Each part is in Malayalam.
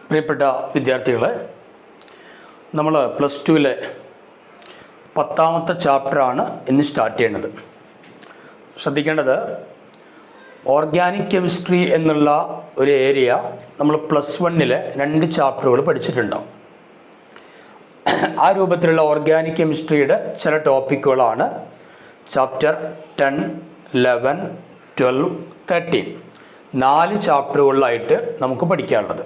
പ്രിയപ്പെട്ട വിദ്യാർത്ഥികളെ, നമ്മൾ പ്ലസ് ടുവിലെ 10ാമത്തെ ചാപ്റ്ററാണ് ഇന്ന് സ്റ്റാർട്ട് ചെയ്യുന്നത്. ശ്രദ്ധിക്കേണ്ടത്, ഓർഗാനിക് കെമിസ്ട്രി എന്നുള്ള ഒരു ഏരിയ നമ്മൾ പ്ലസ് 1-ലെ 2 ചാപ്റ്ററുകൾ പഠിച്ചിട്ടുണ്ടാവും. ആ രൂപത്തിലുള്ള ഓർഗാനിക് കെമിസ്ട്രിയുടെ ചില ടോപ്പിക്കുകളാണ് ചാപ്റ്റർ 10, 11, 12, 13 4 ചാപ്റ്ററുകളിലായിട്ട് നമുക്ക് പഠിക്കാനുള്ളത്.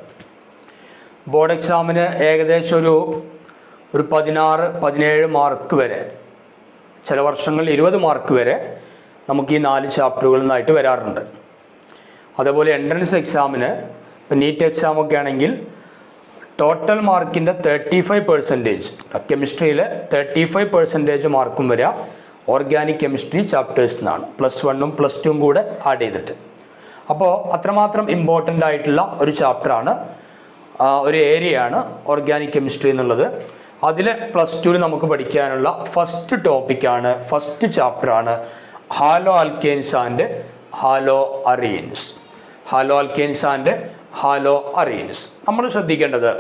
ബോർഡ് എക്സാമിന് ഏകദേശം ഒരു 16-17 മാർക്ക് വരെ, ചില വർഷങ്ങളിൽ 20 മാർക്ക് വരെ നമുക്ക് ഈ 4 ചാപ്റ്ററുകളിൽ നിന്നായിട്ട് വരാറുണ്ട്. അതേപോലെ എൻട്രൻസ് എക്സാമിന്, ഇപ്പോൾ നീറ്റ് എക്സാമൊക്കെ ആണെങ്കിൽ ടോട്ടൽ മാർക്കിൻ്റെ 35% കെമിസ്ട്രിയിൽ 35% മാർക്കും വരിക ഓർഗാനിക് കെമിസ്ട്രി ചാപ്റ്റേഴ്സിൽ നിന്നാണ്, പ്ലസ് 1ഉം പ്ലസ് 2ഉം കൂടെ ആഡ് ചെയ്തിട്ട്. അപ്പോൾ അത്രമാത്രം ഇമ്പോർട്ടൻ്റ് ആയിട്ടുള്ള ഒരു ചാപ്റ്ററാണ്, ഒരു ഏരിയയാണ് ഓർഗാനിക് കെമിസ്ട്രി എന്നുള്ളത്. അതിൽ പ്ലസ് 2-ൽ നമുക്ക് പഠിക്കാനുള്ള ഫസ്റ്റ് ടോപ്പിക്കാണ്, ഫസ്റ്റ് ചാപ്റ്ററാണ് haloalkanes and haloarenes. Haloalkanes and haloarenes. നമ്മൾ ശ്രദ്ധിക്കേണ്ടത്,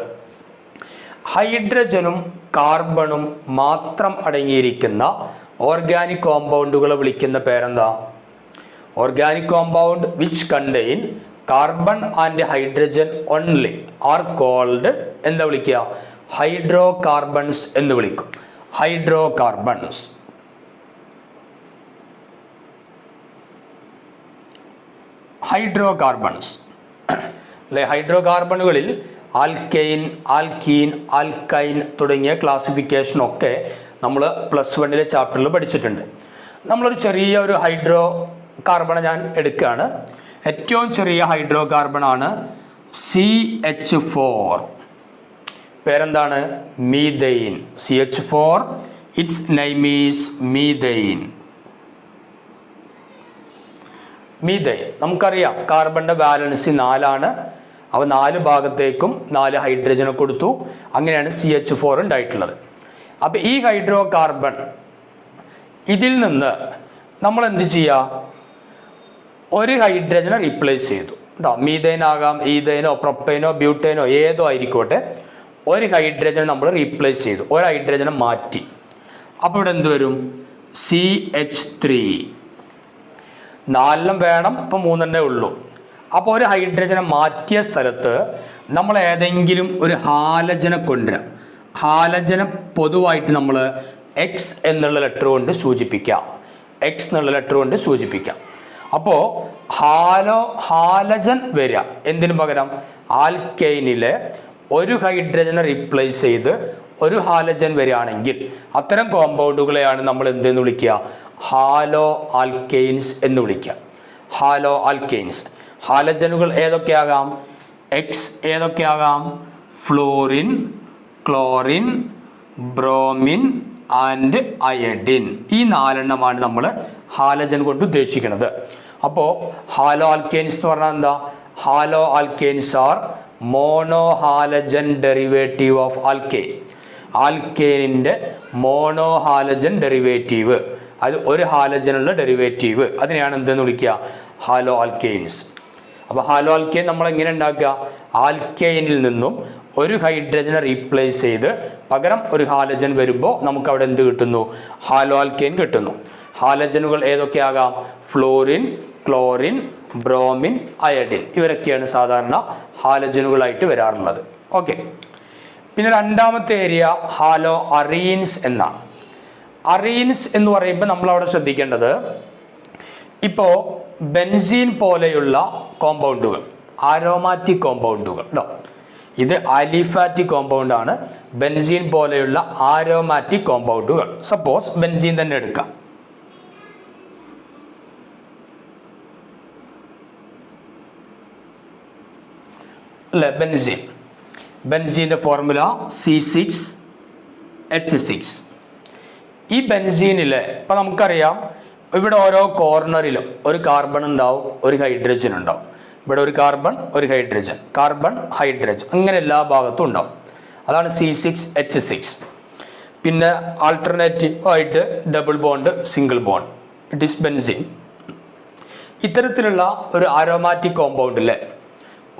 ഹൈഡ്രജനും കാർബണും മാത്രം അടങ്ങിയിരിക്കുന്ന ഓർഗാനിക് കോമ്പൗണ്ടുകളെ വിളിക്കുന്ന പേരെന്താ? Organic compound which contain carbon and hydrogen only are called എന്താ വിളിക്കുക? ഹൈഡ്രോ കാർബൺസ് എന്ന് വിളിക്കും. Hydrocarbons. ഹൈഡ്രോ കാർബൺസ് അല്ലെ? ഹൈഡ്രോ കാർബണുകളിൽ ആൽക്കെയിൻ, ആൽക്കീൻ, ആൽക്കൈൻ തുടങ്ങിയ ക്ലാസിഫിക്കേഷനൊക്കെ നമ്മൾ പ്ലസ് 1-ലെ ചാപ്റ്ററിൽ പഠിച്ചിട്ടുണ്ട്. നമ്മളൊരു ചെറിയ ഒരു ഹൈഡ്രോ കാർബൺ ഞാൻ എടുക്കുകയാണ്. ഏറ്റവും ചെറിയ ഹൈഡ്രോ കാർബണാണ് CH4. പേരെന്താണ്? Methane. CH4, it's name is methane. Methane നമുക്കറിയാം, കാർബണിൻ്റെ വാലൻസി 4ആണ്. അവ 4 ഭാഗത്തേക്കും 4 ഹൈഡ്രജനെ കൊടുത്തു. അങ്ങനെയാണ് CH4 ഉണ്ടായിട്ടുള്ളത്. അപ്പോൾ ഈ ഹൈഡ്രോ കാർബൺ, ഇതിൽ നിന്ന് നമ്മൾ എന്ത് ചെയ്യുക? ഒരു ഹൈഡ്രജനെ റീപ്ലേസ് ചെയ്തു കേട്ടോ. മീഥെയ്ൻ ആകാം, ഈഥെയ്നോ പ്രൊപ്പൈനോ ബ്യൂട്ടൈനോ ഏതോ ആയിരിക്കോട്ടെ, ഒരു ഹൈഡ്രജനെ നമ്മൾ റീപ്ലേസ് ചെയ്തു, ഒരു ഹൈഡ്രജനെ മാറ്റി. അപ്പോൾ ഇവിടെ എന്ത് വരും? CH3. 4 വേണം, ഇപ്പം 3 ഉള്ളൂ. അപ്പോൾ ഒരു ഹൈഡ്രജനെ മാറ്റിയ സ്ഥലത്ത് നമ്മൾ ഏതെങ്കിലും ഒരു ഹാലജനെ കൊണ്ടുവരാം. ഹാലജനെ പൊതുവായിട്ട് നമ്മൾ X എന്നുള്ള ലെറ്റർ കൊണ്ട് സൂചിപ്പിക്കാം. X എന്നുള്ള ലെറ്റർ കൊണ്ട് സൂചിപ്പിക്കാം. അപ്പോൾ ഹാലജൻ വരിക എന്തിനു പകരം? ആൽക്കെയിനിലെ ഒരു ഹൈഡ്രജനെ റീപ്ലേസ് ചെയ്ത് ഒരു ഹാലജൻ വരികയാണെങ്കിൽ അത്തരം കോമ്പൗണ്ടുകളെയാണ് നമ്മൾ എന്തെന്ന് വിളിക്കുക? ഹാലോ ആൽക്കെയിൻസ് എന്ന് വിളിക്കുക. Haloalkanes. ഹാലജനുകൾ ഏതൊക്കെയാകാം? X ഏതൊക്കെയാകാം? Fluorine, chlorine, bromine and iodine. ഈ 4 എണ്ണമാണ് നമ്മൾ ഹാലജൻ കൊണ്ട് ഉദ്ദേശിക്കുന്നത്. അപ്പോൾ ഹാലോ ആൽക്കെയിൻസ് എന്ന് പറഞ്ഞാൽ എന്താ? Haloalkanes are mono halogen derivative of alkane. ആൽക്കെയിനിൻ്റെ മോണോ ഹാലജൻ ഡെറിവേറ്റീവ്, അത് ഒരു ഹാലജനുള്ള ഡെറിവേറ്റീവ്, അതിനെയാണ് എന്തെന്ന് വിളിക്കുക? Haloalkanes. അപ്പോൾ ഹാലോ ആൽക്കെയിൻ നമ്മൾ എങ്ങനെ ഉണ്ടാക്കുക? ആൽക്കെയിനിൽ നിന്നും ഒരു ഹൈഡ്രജനെ റീപ്ലേസ് ചെയ്ത് പകരം ഒരു ഹാലജൻ വരുമ്പോൾ നമുക്ക് അവിടെ എന്ത് കിട്ടുന്നു? ഹാലോ ആൽക്കെയിൻ കിട്ടുന്നു. ഹാലജനുകൾ ഏതൊക്കെയാകാം? Fluorine, chlorine, bromine, iodine. ഇവരൊക്കെയാണ് സാധാരണ ഹാലജനുകളായിട്ട് വരാറുള്ളത്. ഓക്കെ. പിന്നെ 2ാമത്തെ ഏരിയ ഹാലോ അറീൻസ് എന്നാണ്. അറീൻസ് എന്ന് പറയുമ്പോൾ നമ്മളവിടെ ശ്രദ്ധിക്കേണ്ടത്, ഇപ്പോൾ ബെൻസീൻ പോലെയുള്ള കോമ്പൗണ്ടുകൾ, ആരോമാറ്റിക് കോമ്പൗണ്ടുകൾ കേട്ടോ. ഇത് ആലിഫാറ്റിക് കോമ്പൗണ്ടാണ്. ബെൻസീൻ പോലെയുള്ള ആരോമാറ്റിക് കോമ്പൗണ്ടുകൾ. സപ്പോസ് ബെൻസീൻ തന്നെ എടുക്കാം. അല്ലേ? ബെൻസീൻ്റെ ഫോർമുല C6H6. ഈ ബെൻസീനിൽ ഇപ്പം നമുക്കറിയാം, ഇവിടെ ഓരോ കോർണറിലും ഒരു കാർബൺ ഉണ്ടാവും, ഒരു ഹൈഡ്രജൻ ഉണ്ടാവും. ഇവിടെ ഒരു കാർബൺ, ഒരു ഹൈഡ്രജൻ, കാർബൺ, ഹൈഡ്രജൻ, അങ്ങനെ എല്ലാ ഭാഗത്തും ഉണ്ടാവും. അതാണ് C6H6. പിന്നെ ആൾട്ടർനേറ്റീവ് ആയിട്ട് double bond, single bond, it is benzene. ഇത്തരത്തിലുള്ള ഒരു ആരോമാറ്റിക് കോമ്പൗണ്ടിൽ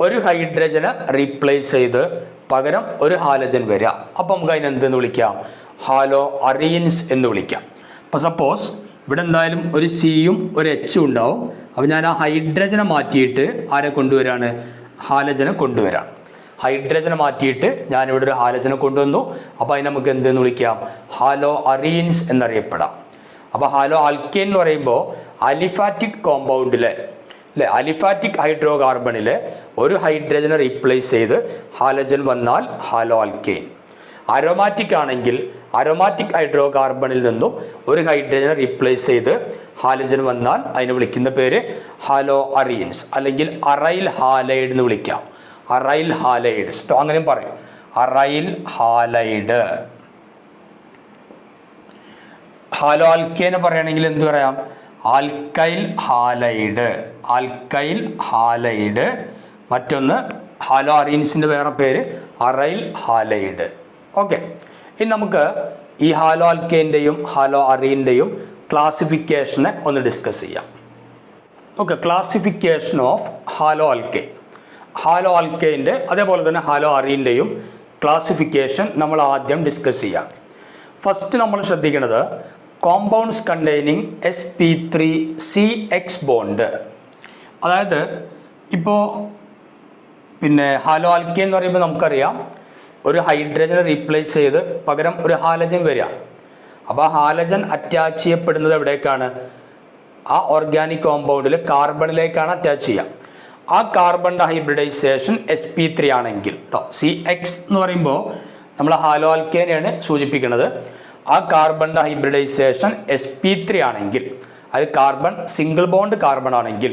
ഒരു ഹൈഡ്രജനെ റീപ്ലേസ് ചെയ്ത് പകരം ഒരു ഹാലജൻ വരിക. അപ്പം നമുക്ക് അതിനെ എന്തെന്ന് വിളിക്കാം? ഹാലോ അറീൻസ് എന്ന് വിളിക്കാം. അപ്പോൾ സപ്പോസ് ഇവിടെ എന്തായാലും ഒരു സിയും ഒരു എച്ചും ഉണ്ടാവും. അപ്പോൾ ഞാൻ ആ ഹൈഡ്രജനെ മാറ്റിയിട്ട് ആരെ കൊണ്ടുവരാണ്? ഹാലജനെ കൊണ്ടുവരാം. ഹൈഡ്രജനെ മാറ്റിയിട്ട് ഞാനിവിടെ ഒരു ഹാലജനെ കൊണ്ടുവന്നു. അപ്പോൾ അതിന് നമുക്ക് എന്തെന്ന് വിളിക്കാം? ഹാലോ അറീൻസ് എന്നറിയപ്പെടാം. അപ്പോൾ ഹാലോ ആൽക്കെയിൻ എന്ന് പറയുമ്പോൾ അലിഫാറ്റിക് കോമ്പൗണ്ടിലെ അലിഫാറ്റിക് ഹൈഡ്രോ കാർബണിലെ ഒരു ഹൈഡ്രജനെ റീപ്ലേസ് ചെയ്ത് ഹാലജൻ വന്നാൽ ഹാലോ ആൽക്കെയിൻ. അരോമാറ്റിക് ആണെങ്കിൽ അരോമാറ്റിക് ഹൈഡ്രോ കാർബണിൽ നിന്നും ഒരു ഹൈഡ്രജനെ റീപ്ലേസ് ചെയ്ത് ഹാലജൻ വന്നാൽ അതിനെ വിളിക്കുന്ന പേര് ഹാലോ അറീൻസ്, അല്ലെങ്കിൽ അറൈൽ ഹാലൈഡ് എന്ന് വിളിക്കാം. അറൈൽ ഹാലൈഡ്, അങ്ങനെയും പറയും, അറൈൽ ഹാലൈഡ്. ഹാലോ ആൽക്കെയിനെ പറയുകയാണെങ്കിൽ എന്ത് പറയാം? Alkyl halide. Alkyl halide. മറ്റൊന്ന് ഹാലോ അറീൻസിൻ്റെ വേറെ പേര് അറൈൽ ഹാലൈഡ്. ഓക്കെ, ഇനി നമുക്ക് ഈ ഹാലോ ആൽക്കെയിൻ്റെയും ഹാലോ അറീൻ്റെയും ക്ലാസിഫിക്കേഷനെ ഒന്ന് ഡിസ്കസ് ചെയ്യാം. Okay, classification of haloalkane. ഹാലോ ആൽക്കെയിൻ്റെ അതേപോലെ തന്നെ ഹാലോ അറീൻ്റെയും ക്ലാസിഫിക്കേഷൻ നമ്മൾ ആദ്യം ഡിസ്കസ് ചെയ്യാം. ഫസ്റ്റ് നമ്മൾ ശ്രദ്ധിക്കുന്നത് കോമ്പൗണ്ട്സ് കണ്ടെയ്നിങ് sp3CX ബോണ്ട്. അതായത് ഇപ്പോൾ ഹാലോ ആൽക്കെയിൻ എന്ന് പറയുമ്പോൾ നമുക്കറിയാം ഒരു ഹൈഡ്രജനെ റീപ്ലേസ് ചെയ്ത് പകരം ഒരു ഹാലജൻ വരിക. അപ്പോൾ ആ ഹാലജൻ അറ്റാച്ച് ചെയ്യപ്പെടുന്നത് എവിടേക്കാണ്? ആ ഓർഗാനിക് കോമ്പൗണ്ടിൽ കാർബണിലേക്കാണ് അറ്റാച്ച് ചെയ്യുക. ആ കാർബണിൻ്റെ ഹൈബ്രിഡൈസേഷൻ sp3 ആണെങ്കിൽ CX എന്ന് പറയുമ്പോൾ നമ്മൾ ഹാലോ ആൽക്കെയിനെയാണ് സൂചിപ്പിക്കുന്നത്. ആ കാർബണിൻ്റെ ഹൈബ്രിഡൈസേഷൻ sp3 ആണെങ്കിൽ, അത് കാർബൺ സിംഗിൾ ബോണ്ട് കാർബൺ ആണെങ്കിൽ,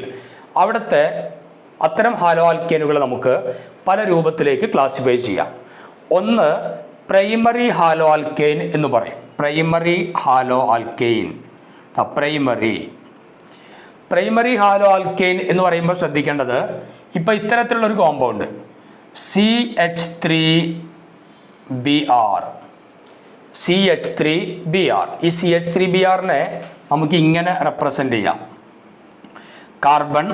അവിടുത്തെ അത്തരം ഹാലോ ആൽക്കെയിനുകൾ നമുക്ക് പല രൂപത്തിലേക്ക് ക്ലാസിഫൈ ചെയ്യാം. ഒന്ന് പ്രൈമറി ഹാലോ ആൽക്കെയിൻ എന്ന് പറയും. Primary haloalkane. Primary haloalkane എന്ന് പറയുമ്പോൾ ശ്രദ്ധിക്കേണ്ടത്, ഇപ്പോൾ ഇത്തരത്തിലുള്ളൊരു കോമ്പൗണ്ട് CH3Br. CH3Br. ഈ CH3Brനെ നമുക്ക് ഇങ്ങനെ റെപ്രസെൻ്റ് ചെയ്യാം. കാർബൺ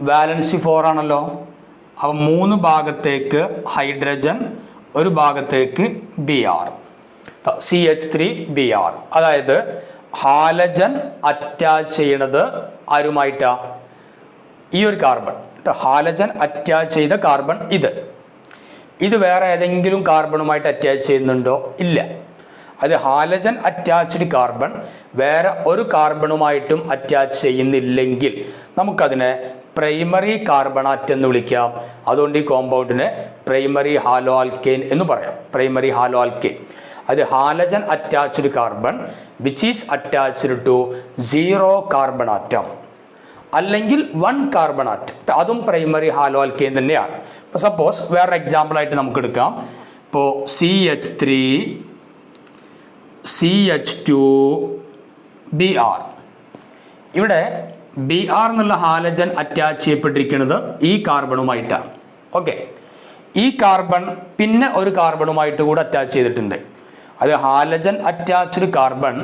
വാലൻസി 4 ആണല്ലോ. അപ്പോൾ 3 ഭാഗത്തേക്ക് ഹൈഡ്രജൻ, ഒരു ഭാഗത്തേക്ക് Br. CH3Br. അതായത് ഹാലജൻ അറ്റാച്ച് ചെയ്യണത് ആരുമായിട്ടാ? ഈ ഒരു കാർബൺ. ഹാലജൻ അറ്റാച്ച് ചെയ്ത കാർബൺ ഇത് വേറെ ഏതെങ്കിലും കാർബണുമായിട്ട് അറ്റാച്ച് ചെയ്യുന്നുണ്ടോ? ഇല്ല. അത് ഹാലജൻ അറ്റാച്ച്ഡ് കാർബൺ വേറെ ഒരു കാർബണുമായിട്ടും അറ്റാച്ച് ചെയ്യുന്നില്ലെങ്കിൽ നമുക്കതിനെ പ്രൈമറി കാർബണാറ്റ് എന്ന് വിളിക്കാം. അതുകൊണ്ട് ഈ കോമ്പൗണ്ടിനെ പ്രൈമറി ഹാലോ ആൽക്കെയിൻ എന്ന് പറയാം. Primary haloalkane. അത് halogen attached carbon which is attached to 0 carbon atom, അല്ലെങ്കിൽ 1 കാർബൺ ആറ്റം. അതും പ്രൈമറി ഹാലോ ആൽക്കെയിൻ തന്നെയാണ്. ഇപ്പോൾ സപ്പോസ് വേറെ എക്സാമ്പിളായിട്ട് നമുക്ക് എടുക്കാം. ഇപ്പോൾ CH3CH2Br. ഇവിടെ Br എന്നുള്ള ഹാലജൻ അറ്റാച്ച് ചെയ്യപ്പെട്ടിരിക്കുന്നത് ഈ കാർബണുമായിട്ടാണ്. ഓക്കെ, ഈ കാർബൺ പിന്നെ ഒരു കാർബണുമായിട്ട് കൂടെ അറ്റാച്ച് ചെയ്തിട്ടുണ്ട്. അത് halogen attached carbon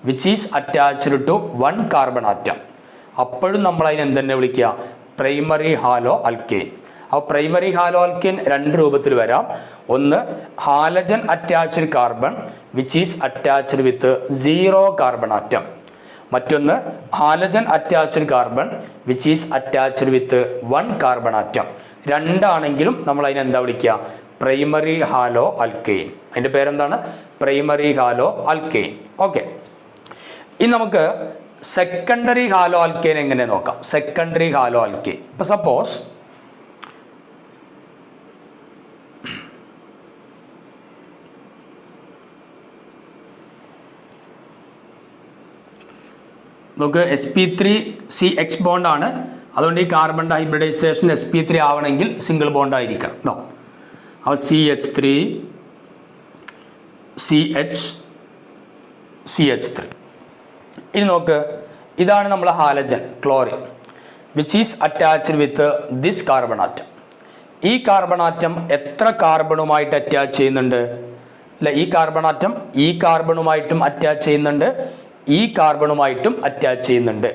which is attached to 1 carbon atom. അപ്പോഴും നമ്മൾ അതിനെ എന്തെന്നെ വിളിക്കുക? Primary haloalkane. അപ്പോൾ പ്രൈമറി ഹാലോ ആൽക്കെയിൻ 2 രൂപത്തിൽ വരാം. ഒന്ന് halogen attached carbon which is attached with 0 carbon atom. മറ്റൊന്ന് halogen attached carbon which is attached with 1 carbon atom. രണ്ടാണെങ്കിലും നമ്മൾ അതിനെ എന്താ വിളിക്കുക? Primary haloalkane. അതിൻ്റെ പേരെന്താണ്? Primary haloalkane. ഓക്കെ, ഇനി നമുക്ക് സെക്കൻഡറി ഹാലോ ആൽക്കെയിൻ എങ്ങനെ നോക്കാം. Secondary haloalkane. ഇപ്പോൾ സപ്പോസ് നമുക്ക് sp3CX ബോണ്ടാണ്. അതുകൊണ്ട് ഈ കാർബണിൻ്റെ ഹൈബ്രിഡൈസേഷൻ sp3 ആവണമെങ്കിൽ സിംഗിൾ ബോണ്ട് ആയിരിക്കണം. അപ്പോൾ CH3CH3. ഇനി നോക്ക്, ഇതാണ് നമ്മളെ halogen chlorine which is attached with this carbon atom. ഈ കാർബൺ ആറ്റം എത്ര കാർബണുമായിട്ട് അറ്റാച്ച് ചെയ്യുന്നുണ്ട്? അല്ല, ഈ കാർബൺ ആറ്റം ഈ കാർബണുമായിട്ടും അറ്റാച്ച് ചെയ്യുന്നുണ്ട്, ഈ കാർബണുമായിട്ടും അറ്റാച്ച് ചെയ്യുന്നുണ്ട്.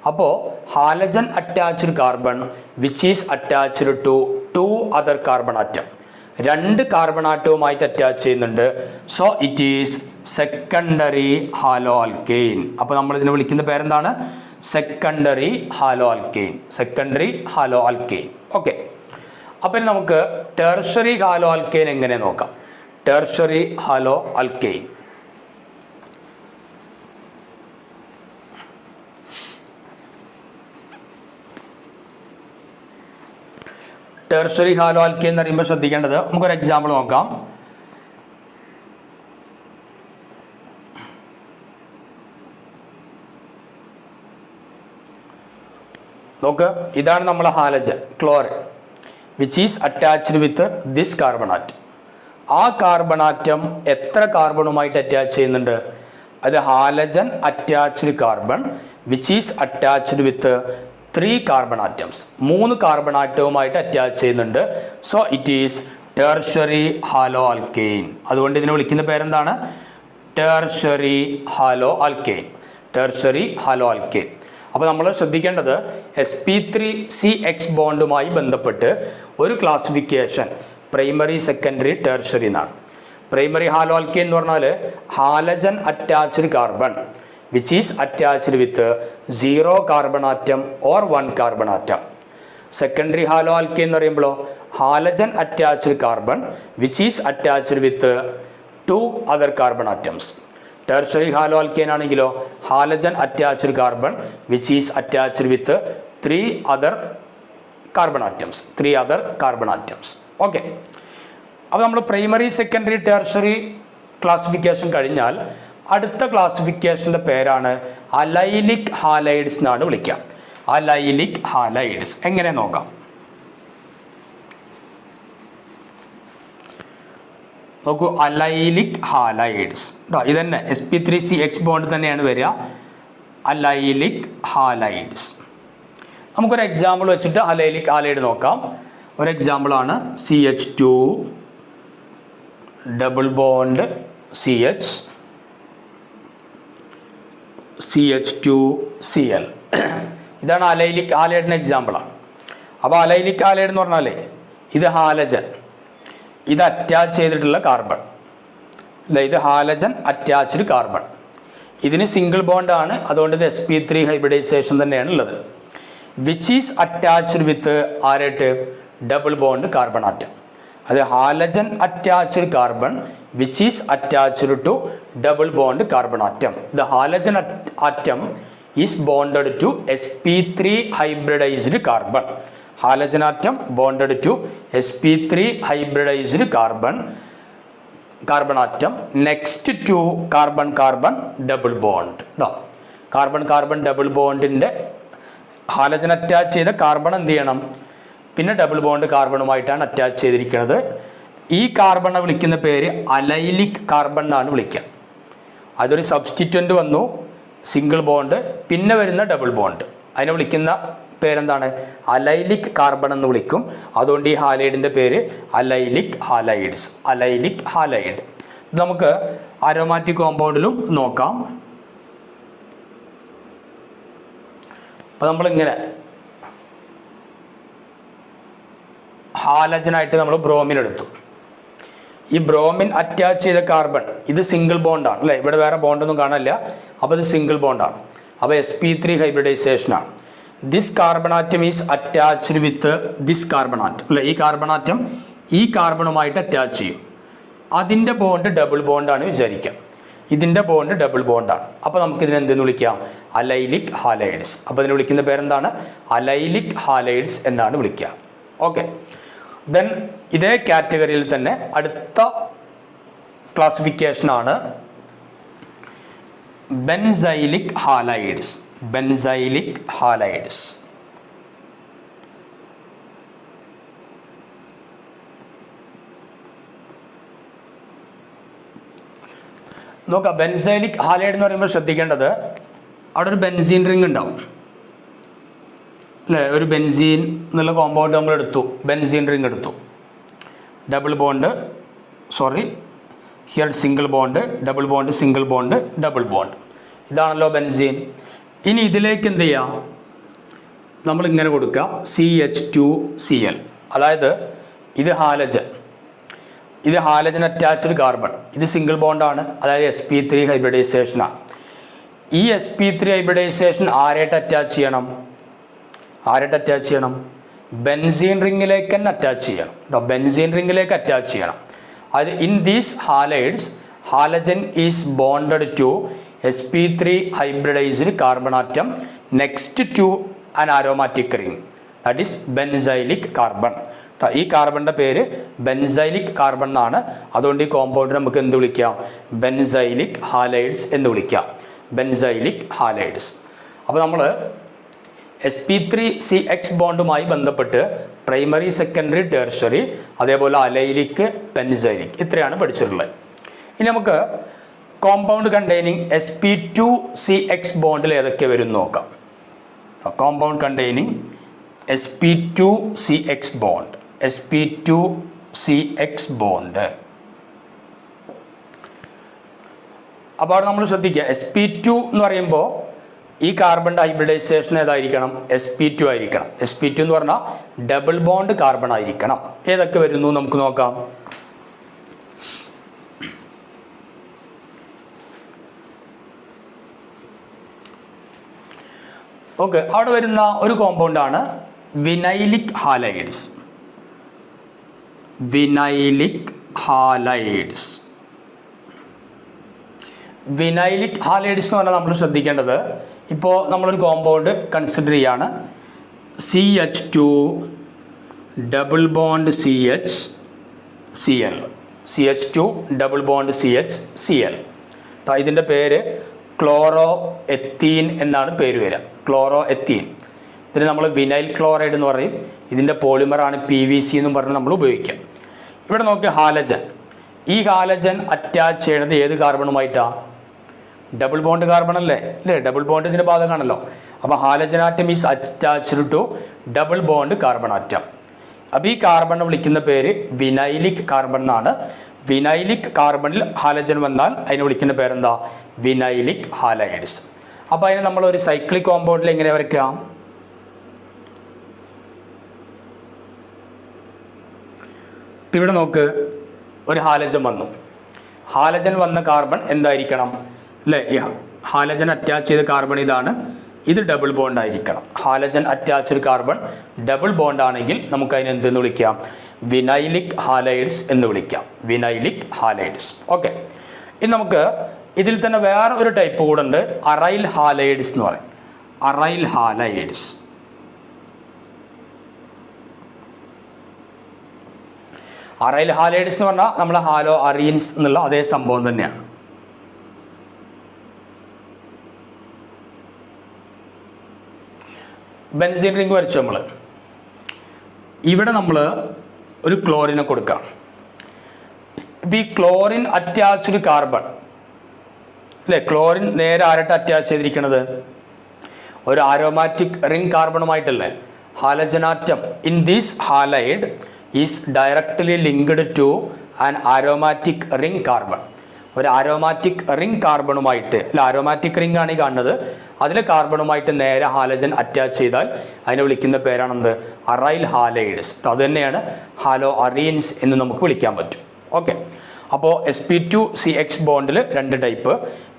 അപ്പോൾ halogen attached carbon which is attached to to other carbon atom. രണ്ട് കാർബൺ ആറ്റവുമായിട്ട് അറ്റാച്ച് ചെയ്യുന്നുണ്ട്. So it is secondary haloalkane. അപ്പോൾ നമ്മൾ ഇതിനെ വിളിക്കുന്ന പേരെന്താണ്? Secondary haloalkane. Secondary haloalkane. Okay. അപ്പം നമുക്ക് ടെർഷറി ഹാലോ ആൽക്കെയിൻ എങ്ങനെ നോക്കാം. Tertiary haloalkane. Tertiary haloalkane എന്ന് പറയുമ്പോൾ ശ്രദ്ധിക്കേണ്ടത്, നമുക്കൊരു എക്സാമ്പിൾ നോക്കാം. നോക്ക്, ഇതാണ് നമ്മളെ halogen chlorine which is attached with this carbon atom. ആ കാർബൺ ആറ്റം എത്ര കാർബണുമായിട്ട് അറ്റാച്ച് ചെയ്യുന്നുണ്ട്? അത് halogen attached carbon which is attached with 3 carbon atoms. 3 carbon ആറ്റവുമായിട്ട് അറ്റാച്ച് ചെയ്യുന്നുണ്ട്. So it is tertiary haloalkane. അതുകൊണ്ട് ഇതിനെ വിളിക്കുന്ന പേരെന്താണ്? Tertiary haloalkane. Tertiary haloalkane. അപ്പോൾ നമ്മൾ ശ്രദ്ധിക്കേണ്ടത് sp3CX ബോണ്ടുമായി ബന്ധപ്പെട്ട് ഒരു ക്ലാസിഫിക്കേഷൻ പ്രൈമറി, സെക്കൻഡറി, ടെർഷറി എന്നാണ്. പ്രൈമറി ഹാലോ ആൽക്കെയിൻ എന്ന് പറഞ്ഞാൽ halogen attached carbon which is attached with 0 carbon atom or 1 carbon atom. Secondary halo alkane എന്ന് പറയുമ്പോൾ halogen attached carbon which is attached with 2 other carbon atoms. Tertiary halo alkane ആണെങ്കിലോ halogen attached carbon which is attached with 3 other carbon atoms. 3 other carbon atoms. Okay. അപ്പോൾ നമ്മൾ പ്രൈമറി, സെക്കൻഡറി, ടെർഷറി ക്ലാസിഫിക്കേഷൻ കഴിഞ്ഞാൽ അടുത്ത ക്ലാസിഫിക്കേഷൻ്റെ പേരാണ് അലൈലിക് ഹാലൈഡ്സ് എന്നാണ് വിളിക്കുക. അലൈലിക് ഹാലൈഡ്സ് എങ്ങനെ നോക്കാം. നോക്കൂ, അലൈലിക് ഹാലൈഡ്സ് ഇതന്നെ sp3CX ബോണ്ട് തന്നെയാണ് വരിക. Allylic halides. നമുക്കൊരു എക്സാമ്പിൾ വെച്ചിട്ട് അലൈലിക് ഹാലൈഡ് നോക്കാം. ഒരു എക്സാമ്പിളാണ് CH2 double bond CH CH2Cl. ഇതാണ് അലൈലിക് ഹാലൈഡിന് എക്സാമ്പിളാണ്. അപ്പോൾ അലൈലിക് ഹാലൈഡ് എന്ന് പറഞ്ഞാൽ ഇത് ഹാലജൻ, ഇത് അറ്റാച്ച് ചെയ്തിട്ടുള്ള കാർബൺ അല്ല, ഇത് ഹാലജൻ അറ്റാച്ച്ഡ് കാർബൺ. ഇതിന് സിംഗിൾ ബോണ്ടാണ്, അതുകൊണ്ട് ഇത് sp3 ഹൈബ്രിഡൈസേഷൻ തന്നെയാണ് ഉള്ളത്. വിച്ച് ഈസ് അറ്റാച്ച്ഡ് വിത്ത് ആരായിട്ട്? Double bond carbon atom. അത് halogen attached carbon which is attached to double bond carbon atom. The halogen atom is bonded to sp3 hybridized carbon. Halogen atom bonded to sp3 hybridized carbon atom next to carbon double bond. No. Carbon double bond inde halogen attach ചെയ്ത കാർബൺ എന്ത് ചെയ്യണം? പിന്നെ ഡബിൾ ബോണ്ട് കാർബണുമായിട്ടാണ് അറ്റാച്ച് ചെയ്തിരിക്കുന്നത്. ഈ കാർബണെ വിളിക്കുന്ന പേര് അലൈലിക് കാർബൺ എന്നാണ് വിളിക്കുക. അതൊരു സബ്സ്റ്റിറ്റ്വൻ്റ് വന്നു, സിംഗിൾ ബോണ്ട്, പിന്നെ വരുന്ന ഡബിൾ ബോണ്ട്, അതിനെ വിളിക്കുന്ന പേരെന്താണ്? അലൈലിക് കാർബൺ എന്ന് വിളിക്കും. അതുകൊണ്ട് ഈ ഹാലൈഡിൻ്റെ പേര് അലൈലിക് ഹാലൈഡ്സ്. Allylic halide. ഇത് നമുക്ക് അരോമാറ്റിക് കോമ്പൗണ്ടിലും നോക്കാം. അപ്പോൾ നമ്മളിങ്ങനെ ഹാലജനായിട്ട് നമ്മൾ ബ്രോമിൻ എടുത്തു. ഈ ബ്രോമിൻ അറ്റാച്ച് ചെയ്ത കാർബൺ ഇത് സിംഗിൾ ബോണ്ടാണ് അല്ലേ, ഇവിടെ വേറെ ബോണ്ടൊന്നും കാണില്ല. അപ്പോൾ ഇത് സിംഗിൾ ബോണ്ടാണ്. അപ്പോൾ sp3 ഹൈബ്രിഡൈസേഷനാണ്. This carbon atom is attached with this carbon atom അല്ലേ. ഈ കാർബൺ ആറ്റം ഈ കാർബണുമായിട്ട് അറ്റാച്ച് ചെയ്യും. അതിൻ്റെ ബോണ്ട് ഡബിൾ ബോണ്ടാണ് വിചാരിക്കാം. ഇതിൻ്റെ ബോണ്ട് ഡബിൾ ബോണ്ടാണ്. അപ്പോൾ നമുക്കിതിനെ എന്തെന്ന് വിളിക്കാം? Allylic halides. അപ്പോൾ ഇതിനെ വിളിക്കുന്ന പേരെന്താണ്? അലൈലിക് ഹാലൈഡ്സ് എന്നാണ് വിളിക്കുക. ഓക്കെ. ദെൻ ഇതേ കാറ്റഗറിയിൽ തന്നെ അടുത്ത ക്ലാസിഫിക്കേഷനാണ് ബെൻസൈലിക് ഹാലൈഡ്സ്. Benzylic halides. നോക്കാം. ബെൻസൈലിക് ഹാലൈഡ് എന്ന് പറയുമ്പോൾ ശ്രദ്ധിക്കേണ്ടത് അവിടെ ഒരു ബെൻസീൻ റിംഗ് ഉണ്ടാവും അല്ലേ. ഒരു ബെൻസീൻ എന്നുള്ള കോമ്പൗണ്ട് നമ്മൾ എടുത്തു, ബെൻസീൻ റിംഗ് എടുത്തു, double bond, here single bond, double bond, single bond, double bond. ഇതാണല്ലോ ബെൻസീൻ. ഇനി ഇതിലേക്ക് എന്ത് ചെയ്യാം? നമ്മളിങ്ങനെ കൊടുക്കുക CH2Cl. അതായത് ഇത് ഹാലജൻ, ഇത് ഹാലജൻ അറ്റാച്ച്ഡ് കാർബൺ, ഇത് സിംഗിൾ ബോണ്ടാണ്, അതായത് sp3 ഹൈബ്രിഡൈസേഷനാണ്. ഈ sp3 ഹൈബ്രിഡൈസേഷൻ ആരായിട്ട് അറ്റാച്ച് ചെയ്യണം? ബെൻസീൻ റിങ്ങിലേക്ക് തന്നെ അറ്റാച്ച് ചെയ്യണം കേട്ടോ. ബെൻസീൻ റിങ്ങിലേക്ക് അറ്റാച്ച് ചെയ്യണം. അത് in these halides halogen is bonded to sp3 hybridized carbon atom next to an aromatic ring, that is benzylic carbon. ഈ കാർബണിൻ്റെ പേര് ബെൻസൈലിക് കാർബൺ എന്നാണ്. അതുകൊണ്ട് ഈ കോമ്പൗണ്ട് നമുക്ക് എന്ത് വിളിക്കാം? ബെൻസൈലിക് ഹാലൈഡ്സ് എന്ന് വിളിക്കാം. Benzylic halides. അപ്പോൾ നമ്മൾ sp3CH ബോണ്ടുമായി ബന്ധപ്പെട്ട് പ്രൈമറി, സെക്കൻഡറി, ടെർഷറി, അതേപോലെ അലൈലിക്, ബെൻസൈലിക് ഇത്രയാണ് പഠിച്ചിട്ടുള്ളത്. ഇനി നമുക്ക് കോമ്പൗണ്ട് കണ്ടെയ്നിങ് sp2CX ബോണ്ടിൽ ഏതൊക്കെ വരും നോക്കാം. Compound containing sp2CX bond, sp2CX bond. അപ്പോൾ അവിടെ നമ്മൾ ശ്രദ്ധിക്കുക, sp2 എന്ന് പറയുമ്പോൾ ഈ കാർബണിൻ്റെ ഹൈബ്രിഡൈസേഷൻ ഏതായിരിക്കണം? sp2 ആയിരിക്കണം. sp2 എന്ന് പറഞ്ഞാൽ ഡബിൾ ബോണ്ട് കാർബൺ ആയിരിക്കണം. ഏതൊക്കെ വരുന്നു നമുക്ക് നോക്കാം. ഓക്കെ, അവിടെ വരുന്ന ഒരു കോമ്പൗണ്ടാണ് വിനൈലിക് ഹാലൈഡ്സ്. വിനൈലിക് ഹാലൈഡ്സ് എന്ന് പറഞ്ഞാൽ നമ്മൾ ശ്രദ്ധിക്കേണ്ടത്, ഇപ്പോൾ നമ്മളൊരു കോമ്പൗണ്ട് കൺസിഡർ ചെയ്യാണ്. CH2 double bond CH CH2 double bond CH ഇതിൻ്റെ പേര് ക്ലോറോ എത്തീൻ എന്നാണ് പേര് വരിക. Chloro ethene. ഇതിന് നമ്മൾ വിനൈൽ ക്ലോറൈഡ് എന്ന് പറയും. ഇതിൻ്റെ പോളിമറാണ് PVC എന്നും പറഞ്ഞ് നമ്മൾ ഉപയോഗിക്കാം. ഇവിടെ നോക്കി ഹാലജൻ. ഈ ഹാലജൻ അറ്റാച്ച് ചെയ്യുന്നത് ഏത് കാർബണുമായിട്ടാണ്? ഡബിൾ ബോണ്ട് കാർബൺ അല്ലേ? ഡബിൾ ബോണ്ട് ഇതിൻ്റെ ഭാഗമാണല്ലോ. അപ്പോൾ halogen atom is attached to double bond carbon atom. അപ്പോൾ ഈ കാർബൺ വിളിക്കുന്ന പേര് വിനൈലിക് കാർബൺ എന്നാണ്. വിനൈലിക് കാർബണിൽ ഹാലജൻ വന്നാൽ അതിനെ വിളിക്കുന്ന പേരെന്താ? Vinylic halides. അപ്പോൾ അതിന് നമ്മളൊരു സൈക്ലിക് കോമ്പൗണ്ടിൽ എങ്ങനെ വരയ്ക്കാം? ഇവിടെ നോക്ക്, ഒരു ഹാലജൻ വന്നു. ഹാലജൻ വന്ന കാർബൺ എന്തായിരിക്കണം? അല്ലേ, ഈ ഹാലജൻ അറ്റാച്ച് ചെയ്ത കാർബൺ ഇതാണ്. ഇത് ഡബിൾ ബോണ്ട് ആയിരിക്കണം. Halogen attached carbon double bond ആണെങ്കിൽ നമുക്ക് അതിനെ എന്തെന്ന് വിളിക്കാം? വിനൈലിക് ഹാലൈഡ്സ് എന്ന് വിളിക്കാം. Vinylic halides. ഓക്കെ, ഇനി നമുക്ക് ഇതിൽ തന്നെ വേറെ ഒരു ടൈപ്പ് കൂടെ ഉണ്ട്, അറൈൽ ഹാലൈഡ്സ് എന്ന് പറയും. Aryl halides. അറൈൽ ഹാലൈഡ്സ് എന്ന് പറഞ്ഞാൽ നമ്മൾ ഹാലോ അറീൻസ് എന്നുള്ള അതേ സംഭവം തന്നെയാണ്. ബെൻസീൻ റിംഗ് വരച്ചു. നമ്മൾ ഇവിടെ നമ്മൾ ഒരു ക്ലോറിനെ കൊടുക്കാം. ഇപ്പം ഈ ക്ലോറിൻ അറ്റാച്ച്ഡ് കാർബൺ അല്ലേ, ക്ലോറിൻ നേരെ ആരായിട്ട് അറ്റാച്ച് ചെയ്തിരിക്കുന്നത്? ഒരു ആരോമാറ്റിക് റിംഗ് കാർബണുമായിട്ടല്ലേ. Halogen atom in this halide is directly linked to an aromatic ring carbon. ഒരു ആരോമാറ്റിക് റിംഗ് കാർബണുമായിട്ട്, അല്ല ആരോമാറ്റിക് റിംഗ് ആണ് ഈ കാണുന്നത്, അതിലെ കാർബണുമായിട്ട് നേരെ ഹാലജൻ അറ്റാച്ച് ചെയ്താൽ അതിനെ വിളിക്കുന്ന പേരാണെന്ത്? Aryl halides. അത് തന്നെയാണ് ഹാലോ അറീൻസ് എന്ന് നമുക്ക് വിളിക്കാൻ പറ്റും. ഓക്കെ, അപ്പോൾ sp2CX ബോണ്ടിൽ രണ്ട് ടൈപ്പ്,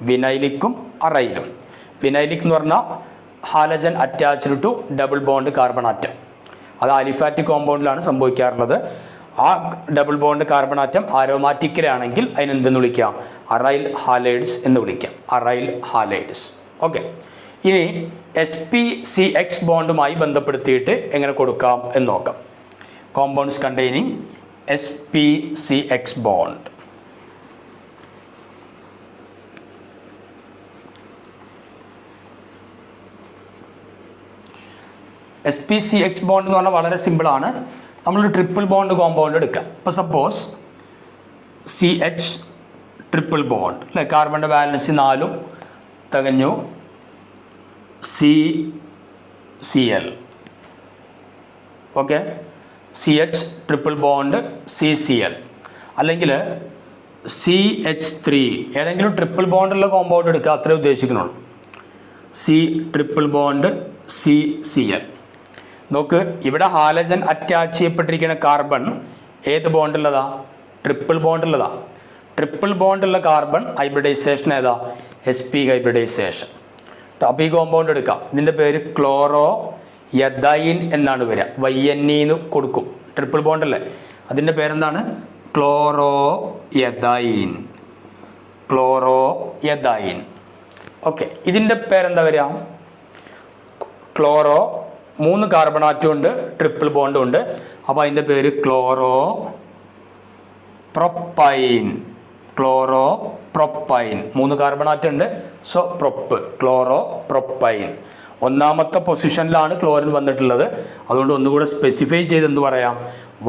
വിനൈലിക്കും അറൈലും. വിനൈലിക് എന്ന് പറഞ്ഞാൽ halogen attached to double bond carbon atom. അത് ആലിഫാറ്റിക് കോമ്പൗണ്ടിലാണ് സംഭവിക്കാറുള്ളത്. ആ ഡബിൾ ബോണ്ട് കാർബൺ ആറ്റം ആരോമാറ്റിക്കിലാണെങ്കിൽ അതിനെന്തെന്ന് വിളിക്കാം? അറൈൽ ഹാലൈഡ്സ് എന്ന് വിളിക്കാം. Aryl halides. ഓക്കെ, ഇനി sp-CX ബോണ്ടുമായി ബന്ധപ്പെടുത്തിയിട്ട് എങ്ങനെ കൊടുക്കാം എന്ന് നോക്കാം. Compounds containing sp-CX bond. sp-CX bond എന്ന് പറഞ്ഞാൽ വളരെ സിമ്പിളാണ്. നമ്മളൊരു ട്രിപ്പിൾ ബോണ്ട് കോമ്പൗണ്ട് എടുക്കാം. ഇപ്പോൾ സപ്പോസ് CH ട്രിപ്പിൾ ബോണ്ട് അല്ലേ, കാർബണിൻ്റെ ബാലൻസ് 4 തികഞ്ഞു. CCl. Okay, CH triple bond CCl, അല്ലെങ്കിൽ CH3, ഏതെങ്കിലും ട്രിപ്പിൾ ബോണ്ടുള്ള കോമ്പൗണ്ട് എടുക്കുക, അത്രേ ഉദ്ദേശിക്കുന്നുള്ളൂ. C triple bond CCl. നോക്ക്, ഇവിടെ ഹാലജൻ അറ്റാച്ച് ചെയ്യപ്പെട്ടിരിക്കുന്ന കാർബൺ ഏത് ബോണ്ടുള്ളതാ? ട്രിപ്പിൾ ബോണ്ടുള്ളതാ. ട്രിപ്പിൾ ബോണ്ടുള്ള കാർബൺ ഹൈബ്രിഡൈസേഷൻ ഏതാ? sp hybridization. അപ്പോൾ ഈ കോമ്പൗണ്ട് എടുക്കാം. ഇതിൻ്റെ പേര് ക്ലോറോ യഥൈൻ എന്നാണ് വരിക. YNE എന്ന് കൊടുക്കും. ട്രിപ്പിൾ ബോണ്ടല്ലേ, അതിൻ്റെ പേരെന്താണ്? Chloroethyne. Chloroethyne. Okay, ഇതിൻ്റെ പേരെന്താ വരിക? ക്ലോറോ, 3 കാർബൺ ആറ്റം ഉണ്ട്, ട്രിപ്പിൾ ബോണ്ടും ഉണ്ട്. അപ്പോൾ അതിൻ്റെ പേര് chloropropyne. Chloropropyne. 3 carbon atom ഉണ്ട്, സോ പ്രൊപ്പ്, ക്ലോറോ പ്രൊപ്പൈൻ. 1ാമത്തെ പൊസിഷനിലാണ് ക്ലോറിൻ വന്നിട്ടുള്ളത്. അതുകൊണ്ട് ഒന്നുകൂടെ സ്പെസിഫൈ ചെയ്ത് എന്ത് പറയാം?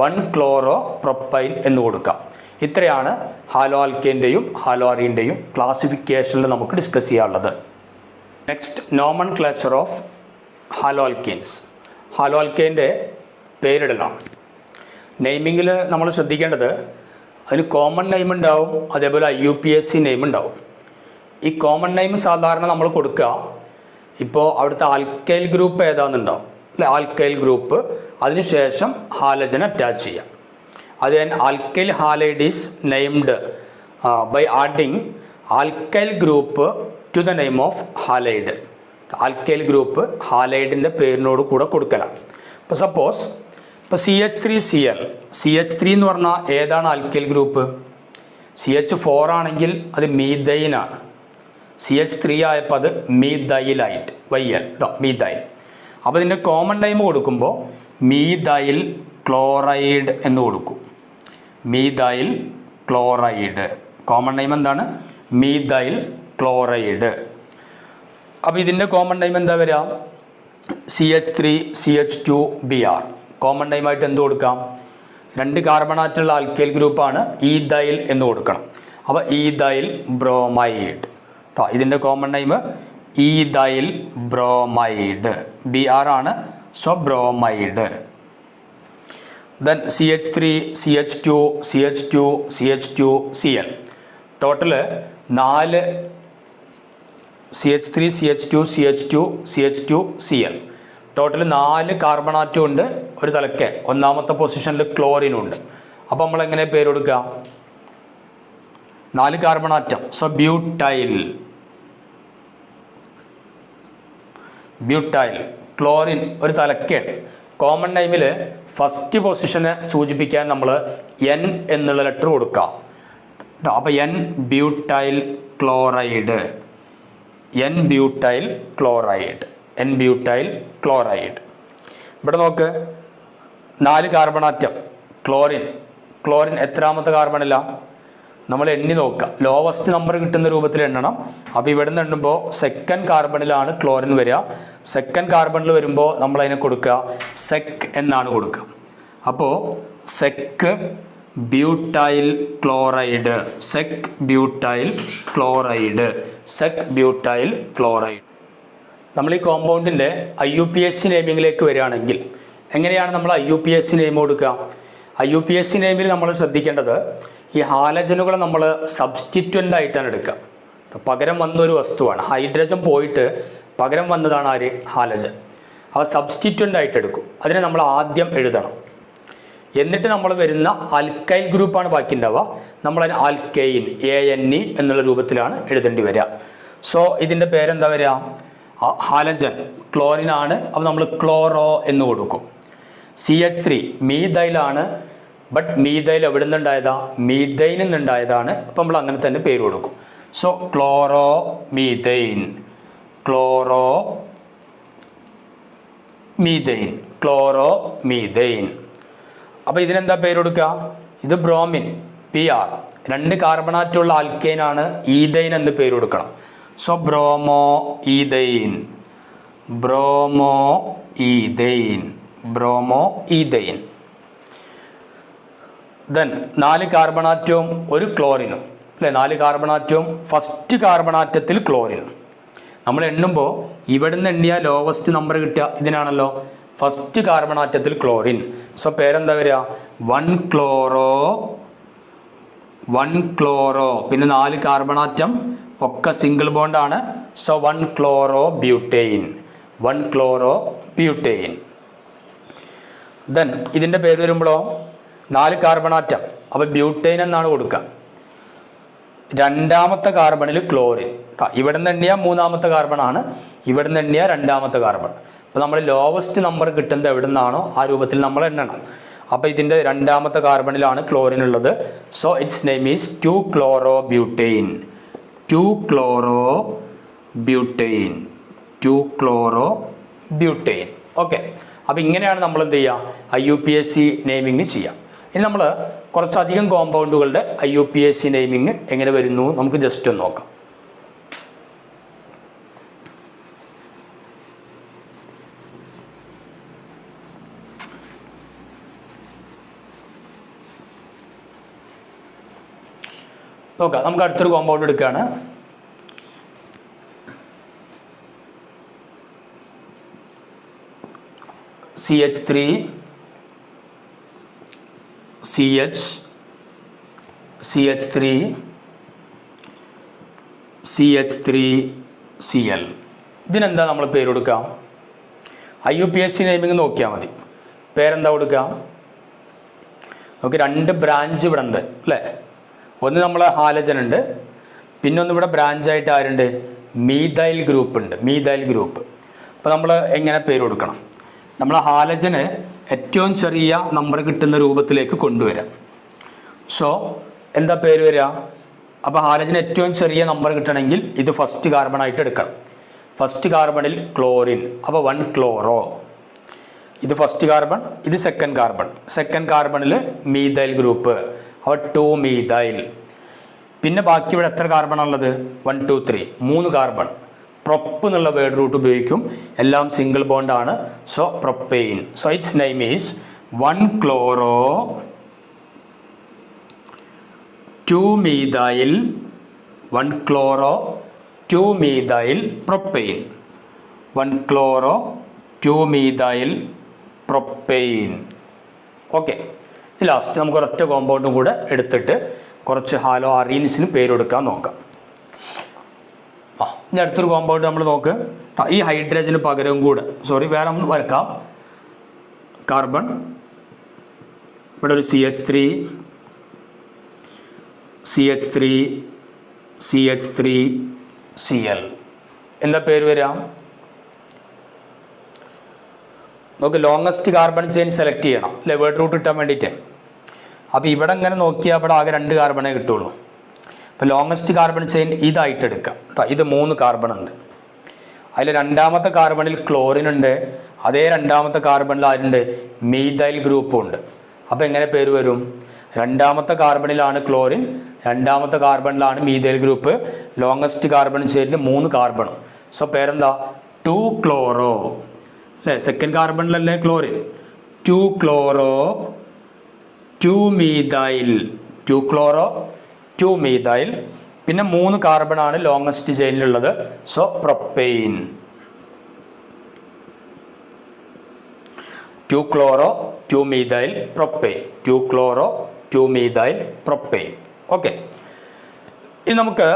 1 ക്ലോറോ പ്രൊപ്പൈൻ എന്ന് കൊടുക്കാം. ഇത്രയാണ് ഹാലോ ആൽക്കേൻ്റെയും ഹാലോ അറീൻ്റെയും ക്ലാസിഫിക്കേഷനിൽ നമുക്ക് ഡിസ്കസ് ചെയ്യാനുള്ളത്. Next, nomenclature of haloalkanes. ഹാലോ ആൽക്കെയിൻ്റെ പേരിടലാണ്. നെയിമിങ്ങിൽ നമ്മൾ ശ്രദ്ധിക്കേണ്ടത്, അതിന് കോമൺ നെയിം ഉണ്ടാവും, അതേപോലെ IUPAC നെയിം ഉണ്ടാവും. ഈ കോമൺ നെയിം സാധാരണ നമ്മൾ കൊടുക്കുക, ഇപ്പോൾ അവിടുത്തെ ആൽക്കൈൽ ഗ്രൂപ്പ് ഏതാണെന്നുണ്ടാവും അല്ലെ, ആൽക്കൈൽ ഗ്രൂപ്പ്, അതിനുശേഷം ഹാലജൻ അറ്റാച്ച് ചെയ്യാം. അത് alkyl halide is named by adding alkyl group to the name of halide. Alkyl group ഹാലൈഡിൻ്റെ പേരിനോട് കൂടെ കൊടുക്കലാണ്. ഇപ്പോൾ സപ്പോസ് ഇപ്പോൾ CH3Cl, CH3 എന്ന് പറഞ്ഞാൽ ഏതാണ് ആൽക്കൈൽ ഗ്രൂപ്പ്? CH4 ആണെങ്കിൽ അത് മീഥൈനാണ്. CH3 ആയപ്പോൾ അത് മീഥൈലായിട്ട്, YL മീഥൈൽ. അപ്പോൾ ഇതിൻ്റെ കോമൺ നെയിം കൊടുക്കുമ്പോൾ മീഥൈൽ ക്ലോറൈഡ് എന്ന് കൊടുക്കും. Methyl chloride. കോമൺ നെയിം എന്താണ്? Methyl chloride. അപ്പോൾ ഇതിൻ്റെ കോമൺ നെയിം എന്താ വരിക? CH3CH2Br. കോമൺ നെയിമായിട്ട് എന്ത് കൊടുക്കാം? 2 കാർബണാറ്റുള്ള ആൽക്കൈൽ ഗ്രൂപ്പാണ്, ഈഥൈൽ എന്ന് കൊടുക്കണം. അപ്പോൾ ഈഥൈൽ ബ്രോമൈഡ്. ഇതിൻ്റെ common name ethyl bromide. Br ആണ്, so bromide. Then CH3 CH2 CH2 CH2 Cl. Total 4 CH3 CH2 CH2 CH2 Cl. Total 4 carbon atom ഉണ്ട് ഒരു തലക്കെ. 1ാമത്തെ പൊസിഷനിൽ ക്ലോറിനും ഉണ്ട്. അപ്പോൾ നമ്മൾ എങ്ങനെ പേര് കൊടുക്കുക? 4 carbon atom, so butyl. Butyl. Chlorine ഒരു തലക്കയാണ്. കോമൺ നെയിമിൽ ഫസ്റ്റ് പൊസിഷനെ സൂചിപ്പിക്കാൻ നമ്മൾ N എന്നുള്ള ലെറ്റർ കൊടുക്കാം. അപ്പോൾ N butyl chloride. N butyl chloride. N butyl chloride. ഇവിടെ നോക്ക്, 4 കാർബൺ ആറ്റം ക്ലോറിൻ. ക്ലോറിൻ എത്രാമത്തെ കാർബണില്ല? നമ്മൾ എണ്ണി നോക്കുക, ലോവസ്റ്റ് നമ്പർ കിട്ടുന്ന രൂപത്തിൽ എണ്ണണം. അപ്പോൾ ഇവിടെ നിന്ന് എണ്ണുമ്പോൾ 2nd കാർബണിലാണ് ക്ലോറിൻ വരിക. 2nd കാർബണിൽ വരുമ്പോൾ നമ്മൾ അതിനെ കൊടുക്കുക സെക് എന്നാണ് കൊടുക്കുക. അപ്പോൾ sec butyl chloride. Sec butyl chloride. Sec butyl chloride. നമ്മൾ ഈ കോമ്പൗണ്ടിൻ്റെ IUPAC നെയിമിങ്ങിലേക്ക് വരികയാണെങ്കിൽ എങ്ങനെയാണ് നമ്മൾ IUPAC നെയിം കൊടുക്കുക? IUPAC നെയിമിൽ നമ്മൾ ശ്രദ്ധിക്കേണ്ടത്, ഈ ഹാലജനുകളെ നമ്മൾ സബ്സ്റ്റിറ്റ്വൻ്റ് ആയിട്ടാണ് എടുക്കുക. പകരം വന്നൊരു വസ്തുവാണ്. ഹൈഡ്രജൻ പോയിട്ട് പകരം വന്നതാണ് ആര്? ഹാലജൻ. അവ സബ്സ്റ്റിറ്റ്വൻ്റ് ആയിട്ട് എടുക്കും. അതിനെ നമ്മൾ ആദ്യം എഴുതണം. എന്നിട്ട് നമ്മൾ വരുന്ന ആൽക്കൈൽ ഗ്രൂപ്പാണ് ബാക്കി ഉണ്ടാവുക. നമ്മളതിന് ആൽക്കെയിൻ ANE എന്നുള്ള രൂപത്തിലാണ് എഴുതേണ്ടി വരിക. സോ ഇതിൻ്റെ പേരെന്താ വരിക? ഹാലജൻ ക്ലോറിനാണ്. അപ്പോൾ നമ്മൾ ക്ലോറോ എന്ന് കൊടുക്കും. CH3 മീഥൈലാണ്. ബട്ട് മീഥൈൽ എവിടെ നിന്നുണ്ടായതാ? മീഥൈനിൽ നിന്നുണ്ടായതാണ്. അപ്പോൾ നമ്മൾ അങ്ങനെ തന്നെ പേര് കൊടുക്കും. So chloro methane. Chloro methane. Chloro methane. അപ്പോൾ ഇതിനെന്താ പേര് കൊടുക്കുക? ഇത് ബ്രോമിൻ PR. 2 കാർബണാറ്റുള്ള ആൽക്കെയിനാണ്, ഈഥൈൻ എന്ന് പേര് കൊടുക്കണം. So bromo ethyne. Bromo ethyne. Bromo ethyne. Then 4 കാർബണാറ്റവും ഒരു ക്ലോറിനും അല്ലേ? 4 കാർബണാറ്റവും ഫസ്റ്റ് കാർബണാറ്റത്തിൽ ക്ലോറിനും. നമ്മൾ എണ്ണുമ്പോൾ ഇവിടെ നിന്ന് എണ്ണിയ ലോവസ്റ്റ് നമ്പർ കിട്ടുക ഇതിനാണല്ലോ, ഫസ്റ്റ് കാർബണാറ്റത്തിൽ ക്ലോറിൻ. സോ പേരെന്താ വരിക? 1 ക്ലോറോ. 1 ക്ലോറോ. പിന്നെ 4 കാർബണാറ്റം ഒക്കെ സിംഗിൾ ബോണ്ടാണ്. So 1 chlorobutane. 1 chlorobutane. Then ഇതിൻ്റെ പേര് വരുമ്പോഴോ 4 കാർബൺ ആറ്റം, അപ്പോൾ ബ്യൂട്ടൈൻ എന്നാണ് കൊടുക്കുക. രണ്ടാമത്തെ കാർബണിൽ ക്ലോറിൻ. ഇവിടെ നിന്ന് എണ്ണിയ 3ാമത്തെ കാർബണാണ്, ഇവിടെ നിന്ന് എണ്ണിയ 2ാമത്തെ കാർബൺ. അപ്പോൾ നമ്മൾ ലോവസ്റ്റ് നമ്പർ കിട്ടുന്നത് എവിടെ നിന്നാണോ ആ രൂപത്തിൽ നമ്മൾ എണ്ണണം. അപ്പോൾ ഇതിൻ്റെ 2ാമത്തെ കാർബണിലാണ് ക്ലോറിൻ ഉള്ളത്. So its name is 2-chloro-butane. 2-chloro-butane. 2-chloro-butane. Okay, അപ്പോൾ ഇങ്ങനെയാണ് നമ്മൾ എന്ത് ചെയ്യുക, IUPAC നെയിമിങ് ചെയ്യുക. ഇനി നമ്മൾ കുറച്ചധികം കോമ്പൗണ്ടുകളുടെ IUPAC നെയിമിങ് എങ്ങനെ വരുന്നു നമുക്ക് ജസ്റ്റ് ഒന്ന് നോക്കാം. നോക്കാം, നമുക്ക് അടുത്തൊരു കോമ്പൗണ്ട് എടുക്കുകയാണ്. CH3 CH CH3 CH3 Cl. ഇതിനെന്താ നമ്മൾ പേര് കൊടുക്കാം? IUPAC നെയിമിങ് നോക്കിയാൽ മതി. പേരെന്താ കൊടുക്കാം? നമുക്ക് 2 ബ്രാഞ്ച് ഇവിടെ ഉണ്ട് അല്ലേ. ഒന്ന് നമ്മൾ ഹാലജൻ ഉണ്ട്, പിന്നെ ഒന്ന് ഇവിടെ ബ്രാഞ്ചായിട്ട് ആരുണ്ട്, മീഥൈൽ ഗ്രൂപ്പ് ഉണ്ട്, മീഥൈൽ ഗ്രൂപ്പ്. അപ്പോൾ നമ്മൾ എങ്ങനെ പേര് കൊടുക്കണം? നമ്മൾ ഹാലജന് ഏറ്റവും ചെറിയ നമ്പർ കിട്ടുന്ന രൂപത്തിലേക്ക് കൊണ്ടുവരാം. സോ എന്താ പേര് വരിക? അപ്പോൾ ഹാലജന് ഏറ്റവും ചെറിയ നമ്പർ കിട്ടണമെങ്കിൽ ഇത് ഫസ്റ്റ് കാർബൺ ആയിട്ട് എടുക്കണം. ഫസ്റ്റ് കാർബണിൽ ക്ലോറിൻ, അപ്പോൾ 1 ക്ലോറോ. ഇത് ഫസ്റ്റ് കാർബൺ, ഇത് സെക്കൻഡ് കാർബൺ. സെക്കൻഡ് കാർബണിൽ മീഥൈൽ ഗ്രൂപ്പ്, അപ്പോൾ 2 മീഥൈൽ. പിന്നെ ബാക്കി ഇവിടെ എത്ര കാർബൺ ഉള്ളത്? 1 2 3 3 കാർബൺ. പ്രൊപ്പ് എന്നുള്ള വേർഡ് റൂട്ട് ഉപയോഗിക്കും, എല്ലാം സിംഗിൾ ബോണ്ട് ആണ്. So propane. So its name is 1 chloro 2 methyl 1 chloro 2 methyl propane. 1 chloro 2 methyl propane. Okay, last നമുക്ക് ഒരൊറ്റ കോമ്പൗണ്ടും കൂടെ എടുത്തിട്ട് കുറച്ച് ഹാലോ അറീൻസിന് പേര് കൊടുക്കാൻ നോക്കാം. ഇനി അടുത്തൊരു കോമ്പൗണ്ട് നമ്മൾ നോക്ക്. ഈ ഹൈഡ്രജന് പകരവും കൂടെ വേറെ ഒന്ന് വരക്കാം. കാർബൺ, ഇവിടെ ഒരു CH3 CH3 CH3 Cl. എന്താ പേര് വരാം? നമുക്ക് ലോങ്ങസ്റ്റ് കാർബൺ ചെയിൻ സെലക്ട് ചെയ്യണം അല്ലേ, വേർഡ് റൂട്ട് കിട്ടാൻ വേണ്ടിയിട്ട്. അപ്പോൾ ഇവിടെ ഇങ്ങനെ നോക്കിയാൽ ഇവിടെ ആകെ 2 കാർബണേ കിട്ടുള്ളൂ. അപ്പോൾ ലോങ്ങസ്റ്റ് കാർബൺ ചെയിൻ ഇതായിട്ട് എടുക്കാം കേട്ടോ. ഇത് 3 കാർബൺ ഉണ്ട്, അതിൽ 2ാമത്തെ കാർബണിൽ ക്ലോറിൻ ഉണ്ട്, അതേ 2ാമത്തെ കാർബണിൽ ആരുണ്ട്, മീഥൈൽ ഗ്രൂപ്പും ഉണ്ട്. അപ്പോൾ എങ്ങനെ പേര് വരും? 2ാമത്തെ കാർബണിലാണ് ക്ലോറിൻ, 2ാമത്തെ കാർബണിലാണ് മീഥൈൽ ഗ്രൂപ്പ്, ലോങ്ങസ്റ്റ് കാർബൺ ചെയിനിൽ 3 കാർബണും. സോ പേരെന്താ? 2 ക്ലോറോ അല്ലേ, സെക്കൻഡ് കാർബണിലല്ലേ chlorine. 2 chloro 2 methyl. 2 chloro 2 methyl. പിന്നെ 3 കാർബണാണ് ലോങ്ങസ്റ്റ് ചെയിനിലുള്ളത്. So propane. 2 chloro 2 methyl propane. 2 chloro 2 methyl propane. Okay, ഇനി നമുക്ക്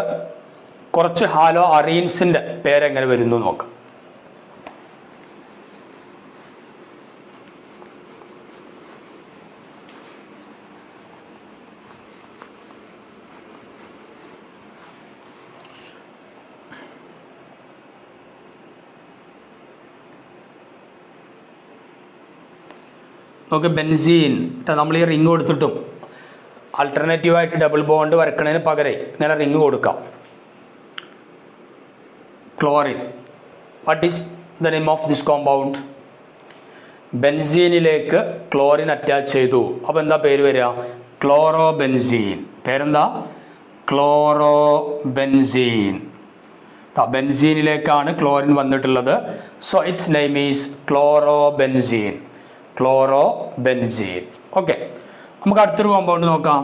കുറച്ച് ഹാലോ അറീൻസിൻ്റെ പേരെങ്ങനെ വരുന്നു നോക്കാം. നമുക്ക് ബെൻസീൻ നമ്മൾ ഈ റിങ് കൊടുത്തിട്ടും ആൾട്ടർനേറ്റീവായിട്ട് ഡബിൾ ബോണ്ട് വരക്കണതിന് പകരം ഇങ്ങനെ റിങ് കൊടുക്കാം. Chlorine. What is the name of this compound? ബെൻസീനിലേക്ക് ക്ലോറിൻ അറ്റാച്ച് ചെയ്തു, അപ്പോൾ എന്താ പേര് വരിക? Chlorobenzene. പേരെന്താ? Chlorobenzene. ബെൻസീനിലേക്കാണ് ക്ലോറിൻ വന്നിട്ടുള്ളത്. So its name is chlorobenzene. Chlorobenzene. Okay, നമുക്ക് അടുത്തൊരു കോമ്പൗണ്ട് നോക്കാം.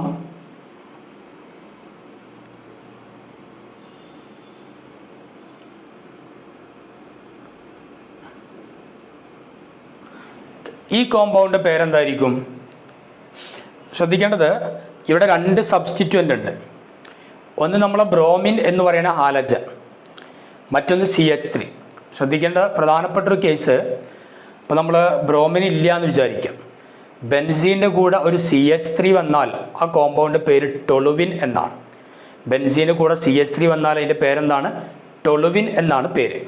ഈ കോമ്പൗണ്ട് പേരെന്തായിരിക്കും? ശ്രദ്ധിക്കേണ്ടത് ഇവിടെ 2 സബ്സ്റ്റിറ്റ്യൂൻ്റ് ഉണ്ട്. ഒന്ന് നമ്മളെ ബ്രോമിൻ എന്ന് പറയുന്ന ഹാലജൻ, മറ്റൊന്ന് CH3. ശ്രദ്ധിക്കേണ്ട പ്രധാനപ്പെട്ട ഒരു കേസ്, ഇപ്പോൾ നമ്മൾ ബ്രോമിൻ ഇല്ല എന്ന് വിചാരിക്കാം, ബെൻസീൻ്റെ കൂടെ ഒരു CH3 വന്നാൽ ആ കോമ്പൗണ്ട് പേര് ടൊളുവിൻ എന്നാണ്. ബെൻസീൻ്റെ കൂടെ CH3 വന്നാൽ അതിൻ്റെ പേരെന്താണ്? ടൊളുവിൻ എന്നാണ് പേര്.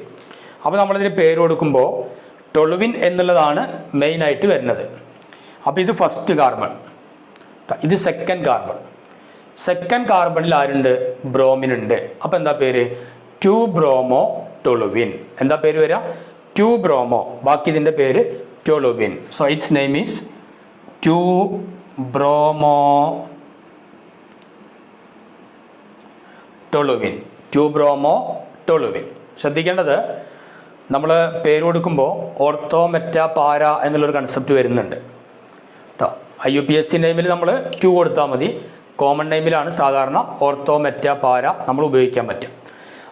അപ്പോൾ നമ്മളിതിന് പേര് കൊടുക്കുമ്പോൾ ടൊളുവിൻ എന്നുള്ളതാണ് മെയിനായിട്ട് വരുന്നത്. അപ്പോൾ ഇത് ഫസ്റ്റ് കാർബൺ, ഇത് സെക്കൻഡ് കാർബൺ. സെക്കൻഡ് കാർബണിൽ ആരുണ്ട്? ബ്രോമിൻ ഉണ്ട്. അപ്പോൾ എന്താ പേര്? Two bromo toluene. എന്താ പേര് വരിക? 2-ബ്രോമോ. ബാക്കി ഇതിൻ്റെ പേര് toluene. So its name is two bromo toluene. Two bromo toluene. ശ്രദ്ധിക്കേണ്ടത്, നമ്മൾ പേര് കൊടുക്കുമ്പോൾ ഓർത്തോ മെറ്റ പാര എന്നുള്ളൊരു കൺസെപ്റ്റ് വരുന്നുണ്ട് കേട്ടോ. IUPAC നെയിമിൽ നമ്മൾ 2 കൊടുത്താൽ മതി. കോമൺ നെയിമിലാണ് സാധാരണ ഓർത്തോ മെറ്റ പാര നമ്മൾ ഉപയോഗിക്കാൻ പറ്റും.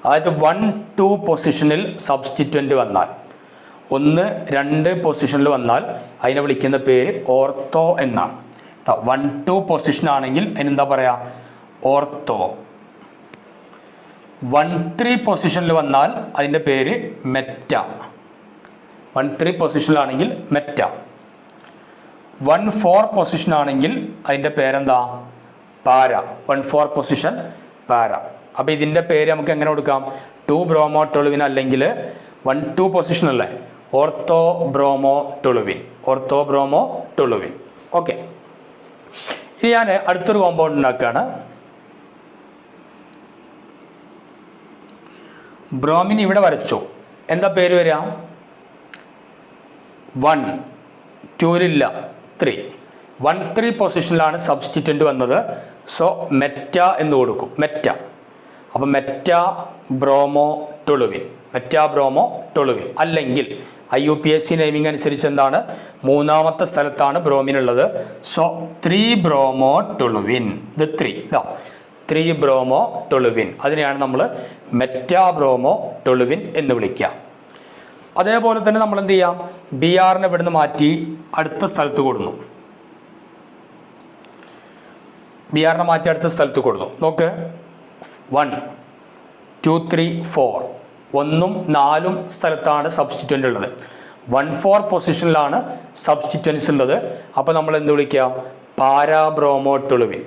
അതായത് 1-2 പൊസിഷനിൽ സബ്സ്റ്റിറ്റ്വൻ്റ് വന്നാൽ, 1-2 പൊസിഷനിൽ വന്നാൽ അതിനെ വിളിക്കുന്ന പേര് ഓർത്തോ എന്നാണ് കേട്ടോ. 1-2 പൊസിഷൻ ആണെങ്കിൽ അതിനെന്താ പറയുക? ഓർത്തോ. 1-3 പൊസിഷനിൽ വന്നാൽ അതിൻ്റെ പേര് മെറ്റ. 1-3 പൊസിഷനിലാണെങ്കിൽ മെറ്റ. 1-4 പൊസിഷൻ ആണെങ്കിൽ അതിൻ്റെ പേരെന്താ? പാര. 1-4 പൊസിഷൻ പാര. അപ്പോൾ ഇതിൻ്റെ പേര് നമുക്ക് എങ്ങനെ കൊടുക്കാം? 2-ബ്രോമോ ടൊളുവിൻ, അല്ലെങ്കിൽ 1-2 പൊസിഷൻ അല്ലേ, ortho bromo toluene. Ortho bromo toluene. Okay, ഇനി ഞാൻ അടുത്തൊരു കോമ്പൗണ്ട് ഉണ്ടാക്കുകയാണ്. ബ്രോമിൻ ഇവിടെ വരച്ചു. എന്താ പേര് വരിക? 1, 2-ലില്ല, 3. 1-3 പൊസിഷനിലാണ് സബ്സ്റ്റിറ്റ്വൻ്റ് വന്നത്. സോ മെറ്റ എന്ന് കൊടുക്കും. മെറ്റ. അപ്പം meta bromo toluene. Meta bromo toluene. അല്ലെങ്കിൽ IUPAC നെയിമിംഗ് അനുസരിച്ച് എന്താണ്? 3ാമത്തെ സ്ഥലത്താണ് ബ്രോമിൻ ഉള്ളത്. So three bromo toluene. ഇത് 3. Three bromo toluene. അതിനെയാണ് നമ്മൾ മെറ്റ ബ്രോമോ ടൊളുവിൻ എന്ന് വിളിക്കുക. അതേപോലെ തന്നെ നമ്മൾ എന്ത് ചെയ്യാം? BRനെ ഇവിടുന്ന് മാറ്റി അടുത്ത സ്ഥലത്ത് കൊടുന്നു. BRനെ മാറ്റി അടുത്ത സ്ഥലത്ത് കൊടുന്നു. നോക്ക്, 1, 2, 3, 4. 1ഉം 4ഉം സ്ഥലത്താണ് സബ്സ്റ്റിറ്റ്വൻ്റ് ഉള്ളത്. 1-4 പൊസിഷനിലാണ് സബ്സ്റ്റിറ്റ്വൻസ് ഉള്ളത്. അപ്പോൾ നമ്മൾ എന്ത് വിളിക്കാം? പാരാബ്രോമോ ടൊളുവിൻ.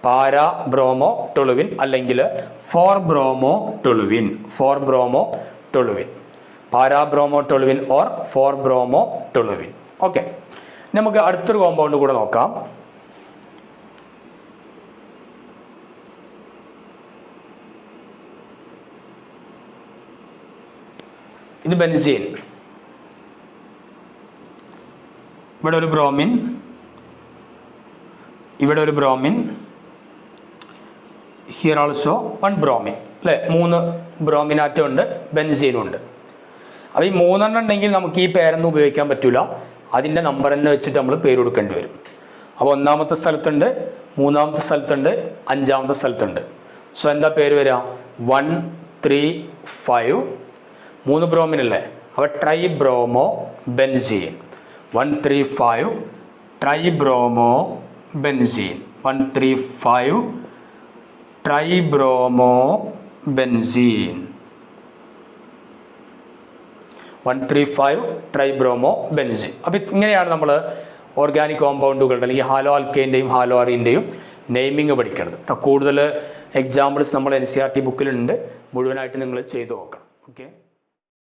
പാരാബ്രോമോ ടൊളുവിൻ, അല്ലെങ്കിൽ four bromo toluene. Four bromo toluene. Para bromo toluene or four bromo toluene. Okay, നമുക്ക് അടുത്തൊരു കോമ്പൗണ്ട് കൂടെ നോക്കാം. ഇത് ബെൻസീൻ. ഇവിടെ ഒരു ബ്രോമിൻ, ഇവിടെ ഒരു ബ്രോമിൻ, ഹിയർ ഓൾസോ 1 ബ്രോമിൻ അല്ലേ. 3 ബ്രോമിൻ ആറ്റം ഉണ്ട്, ബെൻസീനും ഉണ്ട്. അപ്പോൾ ഈ 3 എണ്ണം ഉണ്ടെങ്കിൽ നമുക്ക് ഈ പേരൊന്നും ഉപയോഗിക്കാൻ പറ്റില്ല. അതിൻ്റെ നമ്പർ തന്നെ വെച്ചിട്ട് നമ്മൾ പേര് കൊടുക്കേണ്ടി വരും. അപ്പോൾ 1ാമത്തെ സ്ഥലത്തുണ്ട്, 3ാമത്തെ സ്ഥലത്തുണ്ട്, 5ാമത്തെ സ്ഥലത്തുണ്ട്. സോ എന്താ പേര് വരിക? 1, 3, 5. 3 ബ്രോമിൻ അല്ലേ, അപ്പോൾ ട്രൈബ്രോമോ ബെൻസീൻ. 1, 3, 5 ട്രൈബ്രോമോ ബെൻസീൻ. 1, 3, 5 ട്രൈബ്രോമോ ബെൻസീൻ. 1, 3, 5 ട്രൈബ്രോമോ ബെൻസീൻ. അപ്പോൾ ഇങ്ങനെയാണ് നമ്മൾ ഓർഗാനിക് കോമ്പൗണ്ടുകളുടെ അല്ലെങ്കിൽ ഹാലോ ആൽക്കെയിൻ്റെയും ഹാലോ അറീൻ്റെയും നെയിമിങ് പഠിക്കുന്നത്. കൂടുതൽ എക്സാമ്പിൾസ് നമ്മൾ NCERT ബുക്കിലുണ്ട്. മുഴുവനായിട്ട് നിങ്ങൾ ചെയ്തു നോക്കണം. ഓക്കെ.